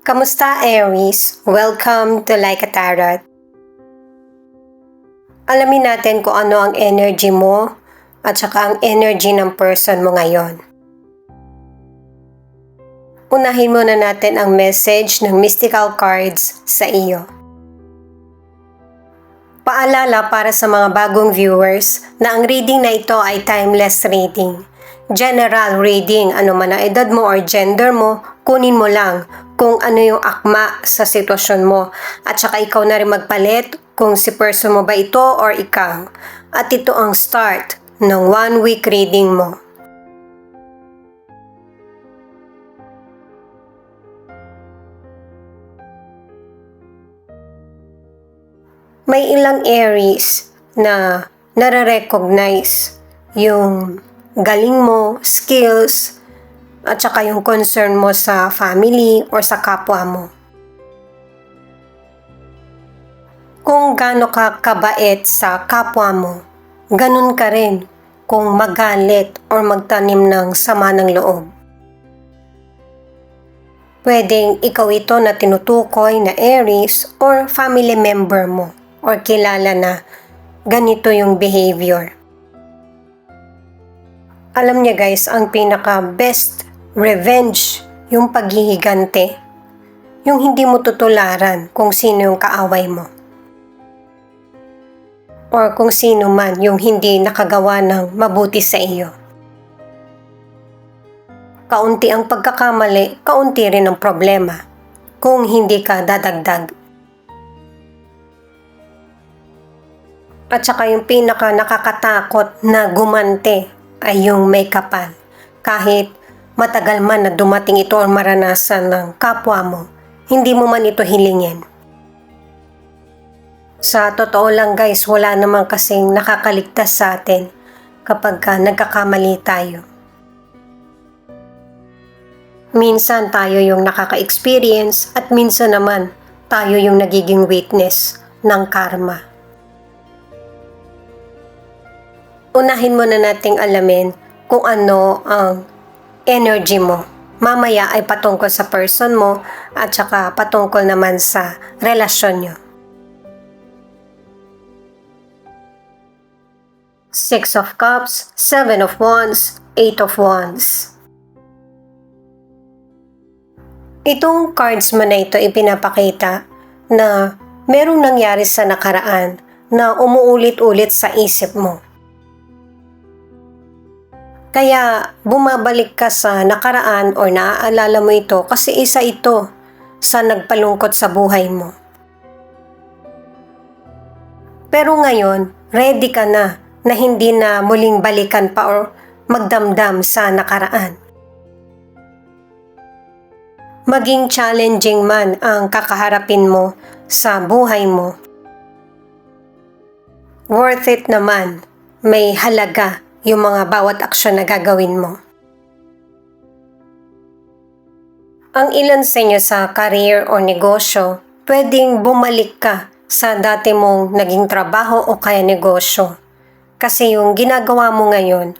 Kamusta, Aries? Welcome to Like a Tarot. Alamin natin kung ano ang energy mo at saka ang energy ng person mo ngayon. Unahin muna natin ang message ng mystical cards sa iyo. Paalala para sa mga bagong viewers na ang reading na ito ay timeless reading. General reading, ano man ang edad mo or gender mo, kunin mo lang kung ano yung akma sa sitwasyon mo. At saka ikaw na rin magpalit kung si person mo ba ito or ikaw. At ito ang start ng 1 week reading mo. May ilang Aries na nare-recognize yung galing mo, skills, at saka yung concern mo sa family or sa kapwa mo. Kung gaano ka kabait sa kapwa mo, ganun ka rin kung magalit or magtanim ng sama ng loob. Pwedeng ikaw ito na tinutukoy na Aries or family member mo or kilala na ganito yung behavior. Alam niya guys, ang pinaka-best revenge, yung paghihigante. Yung hindi mo tutularan kung sino yung kaaway mo. Or kung sino man yung hindi nakagawa ng mabuti sa iyo. Kaunti ang pagkakamali, kaunti rin ang problema. Kung hindi ka dadagdag. At saka yung pinaka nakakatakot na gumante ay yung may kapal. Kahit matagal man na dumating ito o maranasan ng kapwa mo, hindi mo man ito hilingin. Sa totoo lang guys, wala namang kasing nakakaligtas sa atin kapag nagkakamali tayo. Minsan tayo yung nakaka-experience at minsan naman tayo yung nagiging witness ng karma. Unahin muna nating alamin kung ano ang energy mo. Mamaya ay patungkol sa person mo at saka patungkol naman sa relasyon nyo. 6 of Cups, 7 of Wands, 8 of Wands. Itong cards mo na ito ipinapakita na merong nangyari sa nakaraan na umuulit-ulit sa isip mo. Kaya bumabalik ka sa nakaraan o naaalala mo ito kasi isa ito sa nagpalungkot sa buhay mo. Pero ngayon, ready ka na hindi na muling balikan pa o magdamdam sa nakaraan. Maging challenging man ang kakaharapin mo sa buhay mo. Worth it naman, may halaga yung mga bawat aksyon na gagawin mo. Ang ilan sa inyo sa career o negosyo, pwedeng bumalik ka sa dati mong naging trabaho o kaya negosyo. Kasi yung ginagawa mo ngayon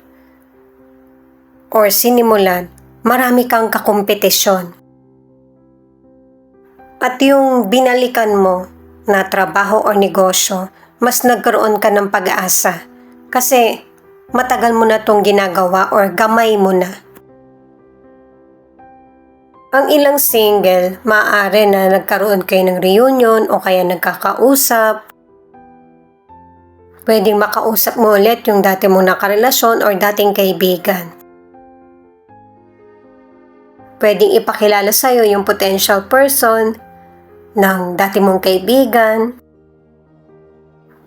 or sinimulan, marami kang kakompetisyon. At yung binalikan mo na trabaho o negosyo, mas nagkaroon ka ng pag-asa. Kasi matagal mo na itong ginagawa or gamay mo na. Ang ilang single, maaari na nagkaroon kayo ng reunion o kaya nagkakausap. Pwedeng makausap mo ulit yung dati mong nakarelasyon or dating kaibigan. Pwedeng ipakilala sa'yo yung potential person ng dati mong kaibigan.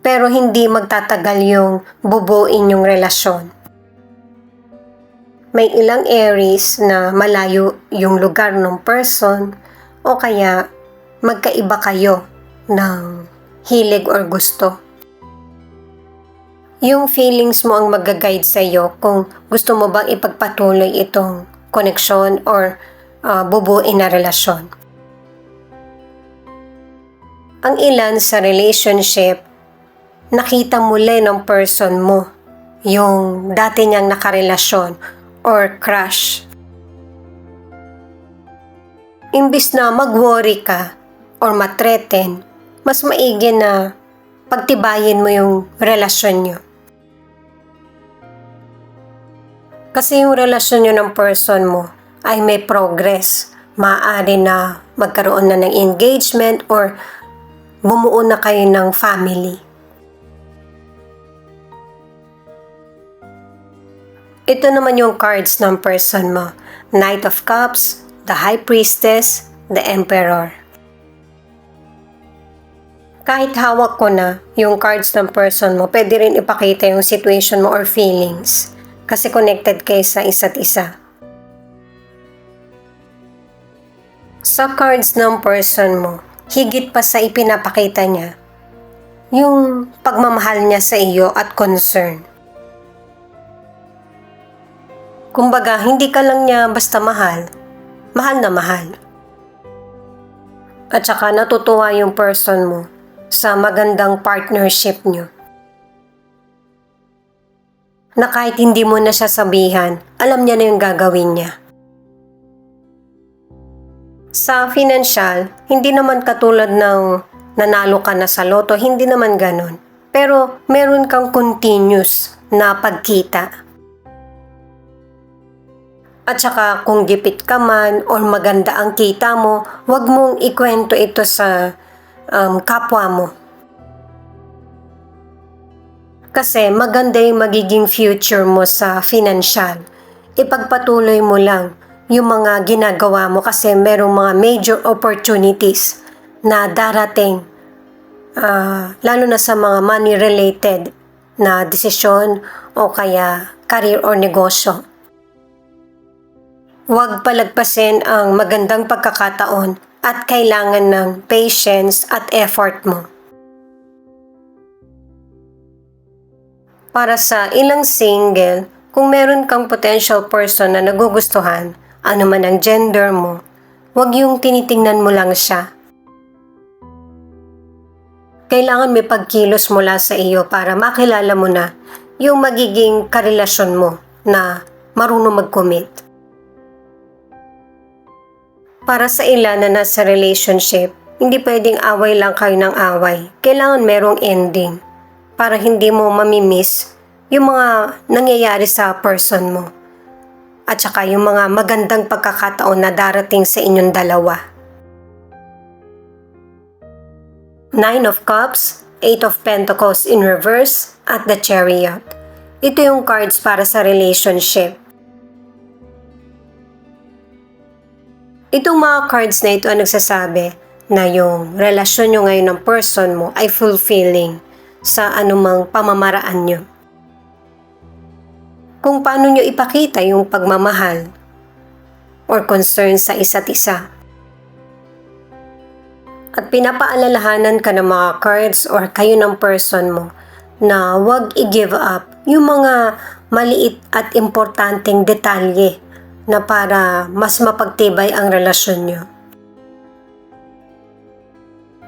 Pero hindi magtatagal yung bubuin yung relasyon. May ilang Aries na malayo yung lugar ng person o kaya magkaiba kayo ng hilig or gusto. Yung feelings mo ang mag-guide sa iyo kung gusto mo bang ipagpatuloy itong koneksyon or bubuin na relasyon. Ang ilan sa relationship, nakita muli ng person mo yung dati niyang nakarelasyon or crush. Imbis na mag-worry ka or matreten, mas maigi na pagtibayin mo yung relasyon nyo. Kasi yung relasyon nyo ng person mo ay may progress. Maaari na magkaroon na ng engagement or bumuo na kayo ng family. Ito naman yung cards ng person mo. Knight of Cups, the High Priestess, the Emperor. Kahit hawak ko na yung cards ng person mo, pwede rin ipakita yung situation mo or feelings. Kasi connected kayo sa isa't isa. Sa cards ng person mo, higit pa sa ipinapakita niya, yung pagmamahal niya sa iyo at concern. Kumbaga, hindi ka lang niya basta mahal, mahal na mahal. At saka natutuwa yung person mo sa magandang partnership niyo. Na kahit hindi mo na siya sabihan, alam niya na yung gagawin niya. Sa financial, hindi naman katulad ng nanalo ka na sa loto, hindi naman ganun. Pero meron kang continuous na pagkita. At saka kung gipit ka man o maganda ang kita mo, huwag mong ikwento ito sa kapwa mo. Kasi maganda yung magiging future mo sa financial. Ipagpatuloy mo lang yung mga ginagawa mo kasi merong mga major opportunities na darating lalo na sa mga money-related na desisyon o kaya career or negosyo. Huwag palagpasin ang magandang pagkakataon at kailangan ng patience at effort mo. Para sa ilang single, kung meron kang potential person na nagugustuhan, ano man ang gender mo, huwag yung tinitingnan mo lang siya. Kailangan may pagkilos mula sa iyo para makilala mo na yung magiging karelasyon mo na marunong mag-commit. Para sa ilan na nasa relationship, hindi pwedeng away lang kayo ng away. Kailangan merong ending para hindi mo mamimiss yung mga nangyayari sa person mo. At saka yung mga magandang pagkakataon na darating sa inyong dalawa. Nine of Cups, Eight of Pentacles in reverse, at the Chariot. Ito yung cards para sa relationship. Itong mga cards na ito ang nagsasabi na yung relasyon nyo ngayon ng person mo ay fulfilling sa anumang pamamaraan nyo. Kung paano nyo ipakita yung pagmamahal or concern sa isa't isa. At pinapaalalahanan ka ng mga cards or kayo ng person mo na huwag i-give up yung mga maliit at importanteng detalye na para mas mapagtibay ang relasyon nyo.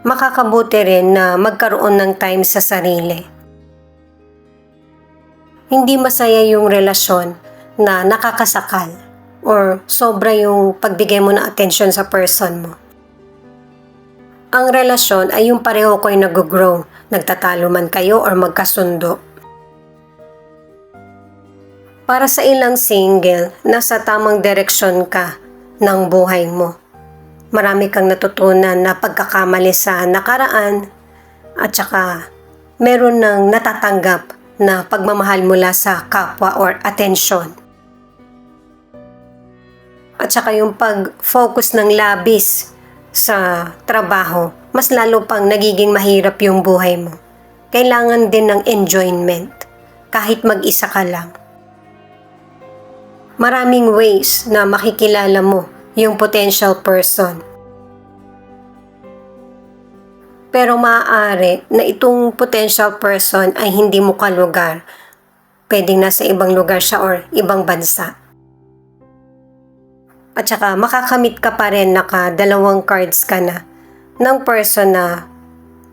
Makakabuti rin na magkaroon ng time sa sarili. Hindi masaya yung relasyon na nakakasakal or sobra yung pagbigay mo ng atensyon sa person mo. Ang relasyon ay yung pareho kayo nag-grow, nagtatalo man kayo or magkasundo. Para sa ilang single, nasa tamang direksyon ka ng buhay mo. Marami kang natutunan na pagkakamali sa nakaraan at saka meron ng natatanggap na pagmamahal mula sa kapwa or atensyon. At saka yung pag-focus ng labis sa trabaho, mas lalo pang nagiging mahirap yung buhay mo. Kailangan din ng enjoyment kahit mag-isa ka lang. Maraming ways na makikilala mo yung potential person. Pero maaari na itong potential person ay hindi mo kalugar. Pwedeng nasa ibang lugar siya or ibang bansa. At saka makakamit ka pa rin, naka-2 cards ka na ng person na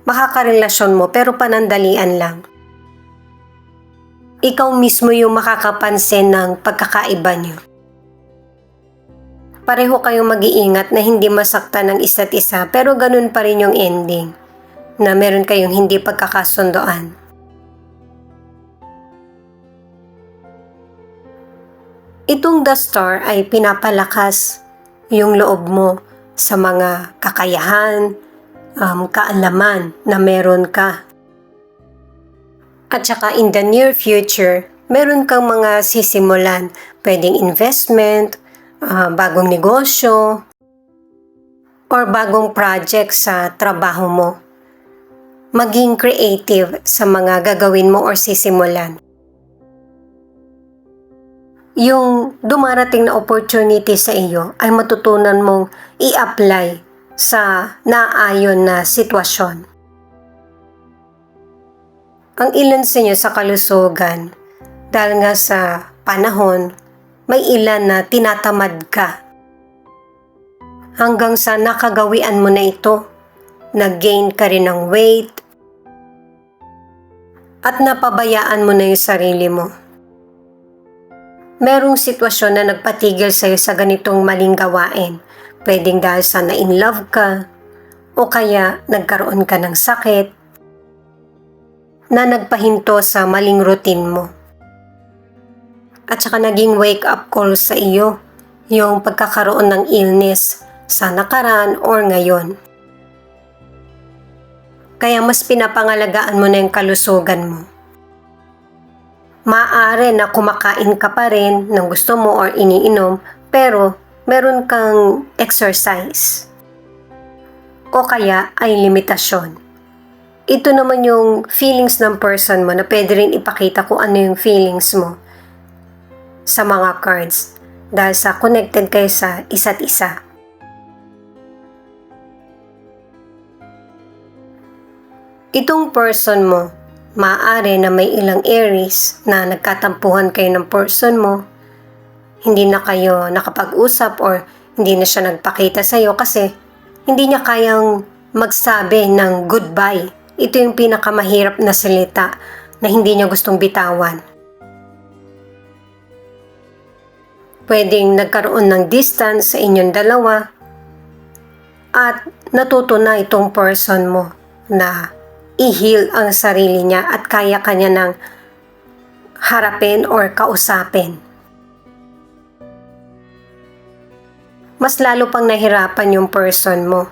makakarelasyon mo pero panandalian lang. Ikaw mismo yung makakapansin ng pagkakaiba niyo. Pareho kayong mag-iingat na hindi masaktan ng isa't isa, pero ganun pa rin yung ending, na meron kayong hindi pagkakasundoan. Itong The Star ay pinapalakas yung loob mo sa mga kakayahan, kaalaman na meron ka. At saka in the near future, meron kang mga sisimulan, pwedeng investment, bagong negosyo, or bagong project sa trabaho mo. Maging creative sa mga gagawin mo or sisimulan. Yung dumarating na opportunity sa iyo ay matutunan mong i-apply sa naayon na sitwasyon. Ang ilan sa inyo sa kalusugan, dahil nga sa panahon, may ilan na tinatamad ka. Hanggang sa nakagawian mo na ito, nag-gain ka rin ng weight, at napabayaan mo na yung sarili mo. Merong sitwasyon na nagpatigil sa'yo sa ganitong maling gawain. Pwedeng dahil sa na-in-love ka, o kaya nagkaroon ka ng sakit, na nagpahinto sa maling routine mo. At saka naging wake-up call sa iyo, yung pagkakaroon ng illness sa nakaraan or ngayon. Kaya mas pinapangalagaan mo na yung kalusugan mo. Maaari na kumakain ka pa rin ng gusto mo or iniinom, pero meron kang exercise. O kaya ay limitasyon. Ito naman yung feelings ng person mo na pwede rin ipakita kung ano yung feelings mo sa mga cards dahil sa connected kayo sa isa't isa. Itong person mo, maaari na may ilang Aries na nagkatampuhan kayo ng person mo, hindi na kayo nakapag-usap or hindi na siya nagpakita sa iyo kasi hindi niya kayang magsabi ng goodbye. Ito yung pinakamahirap na salita na hindi niya gustong bitawan. Pwedeng nagkaroon ng distance sa inyong dalawa at natuto na itong person mo na i-heal ang sarili niya at kaya kanya ng harapin or kausapin. Mas lalo pang nahirapan yung person mo.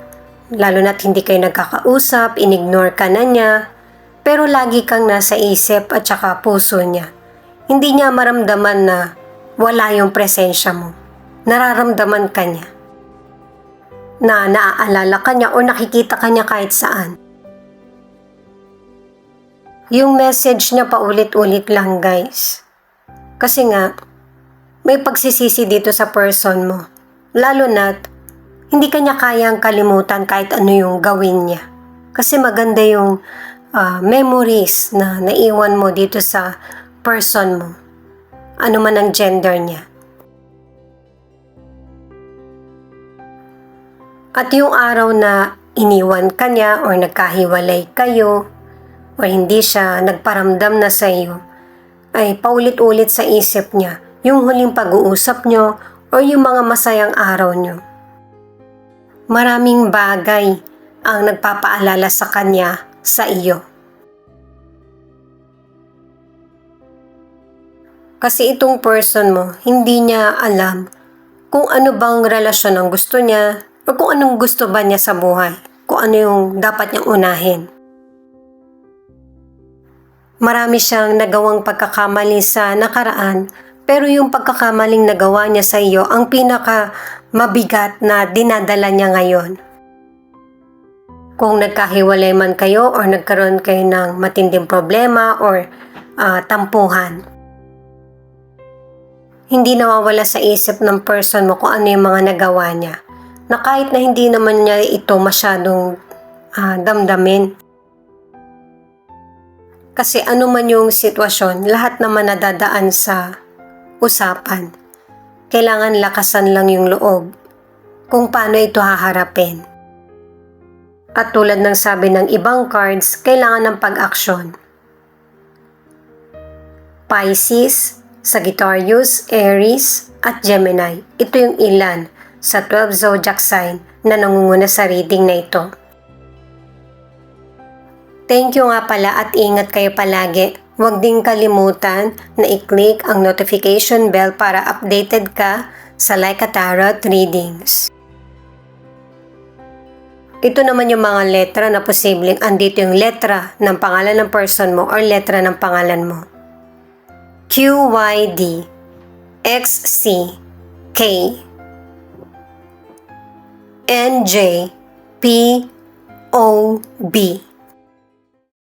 Lalo na't hindi kayo nagkakausap, inignore ka na niya, pero lagi kang nasa isip at saka puso niya. Hindi niya maramdaman na wala yung presensya mo. Nararamdaman ka niya. Na naaalala ka niya o nakikita ka niya kahit saan. Yung message niya paulit-ulit lang, guys. Kasi nga, may pagsisisi dito sa person mo. Lalo na't hindi kanya kayang kalimutan kahit ano yung gawin niya. Kasi maganda yung memories na naiwan mo dito sa person mo. Ano man ang gender niya. At yung araw na iniwan ka niya or nagkahiwalay kayo, o hindi siya nagparamdam na sa iyo, ay paulit-ulit sa isip niya yung huling pag-uusap nyo o yung mga masayang araw nyo. Maraming bagay ang nagpapaalala sa kanya sa iyo. Kasi itong person mo, hindi niya alam kung ano bang relasyon ang gusto niya o kung anong gusto ba niya sa buhay, kung ano yung dapat niyang unahin. Marami siyang nagawang pagkakamali sa nakaraan, pero yung pagkakamaling nagawa niya sa iyo ang pinaka mabigat na dinadala niya ngayon. Kung nagkahiwalay man kayo or nagkaroon kayo ng matinding problema or tampuhan, hindi nawawala sa isip ng person mo kung ano yung mga nagawa niya, na kahit na hindi naman niya ito masyadong damdamin. Kasi ano man yung sitwasyon, lahat naman nadadaan sa usapan. Kailangan lakasan lang yung loob kung paano ito haharapin. At tulad ng sabi ng ibang cards, kailangan ng pag-aksyon. Pisces, Sagittarius, Aries, at Gemini. Ito yung ilan sa 12 zodiac sign na nangunguna sa reading na ito. Thank you nga pala at ingat kayo palagi. Huwag din kalimutan na i-click ang notification bell para updated ka sa Like a Tarot readings. Ito naman yung mga letra na posibleng andito yung letra ng pangalan ng person mo or letra ng pangalan mo. Q, Y, D, X, C, K, N, J, P, O, B.